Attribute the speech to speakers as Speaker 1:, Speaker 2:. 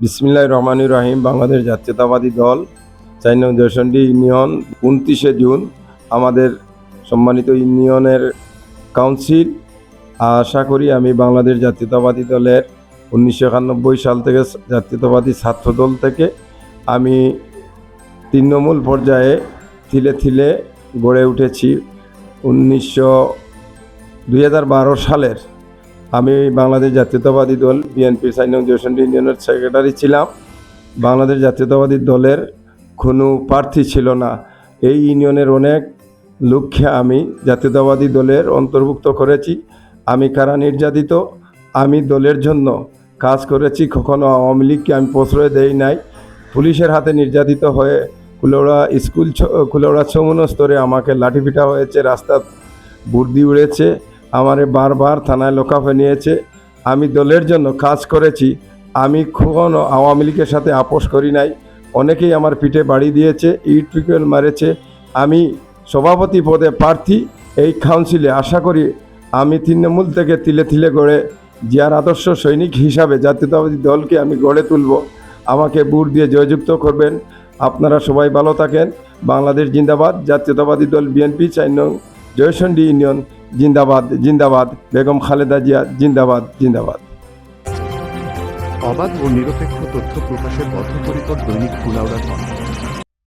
Speaker 1: বিসমিল্লাহির রহমানির রহিম। বাংলাদেশ জাতীয়তাবাদী দল ৪ নং জয়সন্ডি ইউনিয়ন ২৯শে জুন আমাদের সম্মানিত ইউনিয়নের কাউন্সিল। আশা করি আমি বাংলাদেশ জাতীয়তাবাদী দলের ১৯৯১ সাল থেকে জাতীয়তাবাদী ছাত্রদল থেকে আমি তৃণমূল পর্যায়ে থিলে থিলে গড়ে উঠেছি। ২০১২ সালের আমি বাংলাদেশ জাতীয়তাবাদী দল বিএনপির ৪ নং জয়সন্ডি ইউনিয়নের সেক্রেটারি ছিলাম। বাংলাদেশ জাতীয়তাবাদী দলের কোনো প্রার্থী ছিল না। এই ইউনিয়নের অনেক লোককে আমি জাতীয়তাবাদী দলের অন্তর্ভুক্ত করেছি। আমি কারা নির্যাতিত, আমি দলের জন্য কাজ করেছি। কখনো আওয়ামী লীগকে আমি প্রশ্রয় দেই নাই। পুলিশের হাতে নির্যাতিত হয়ে কুলেওড়া চৌমুহনী স্তরে আমাকে লাঠি পিটা হয়েছে, রাস্তা বুর্দি উড়েছে, আমারে বারবার থানায় লোকাফে নিয়েছে। আমি দলের জন্য কাজ করেছি। আমি কখনো আওয়ামী লীগের সাথে আপোষ করি নাই। অনেকেই আমার পিঠে বাড়ি দিয়েছে, ইট পিকেল মারেছে। আমি সভাপতি পদে প্রার্থী এই কাউন্সিলে। আশা করি আমি তৃণমূল থেকে তিলে তিলে গড়ে জিয়ার আদর্শ সৈনিক হিসাবে জাতীয়তাবাদী দলকে আমি গড়ে তুলব। আমাকে ভোট দিয়ে জয়যুক্ত করবেন। আপনারা সবাই ভালো থাকেন। বাংলাদেশ জিন্দাবাদ। জাতীয়তাবাদী দল বিএনপি ৪ নং জয়সন্ডি ইউনিয়ন জিন্দাবাদ জিন্দাবাদ। বেগম খালেদা জিয়া জিন্দাবাদ জিন্দাবাদ।
Speaker 2: অবাধ ও নিরপেক্ষ তথ্য প্রকাশের বদ্ধপরিকর দৈনিক কুলাউড়া কণ্ঠ।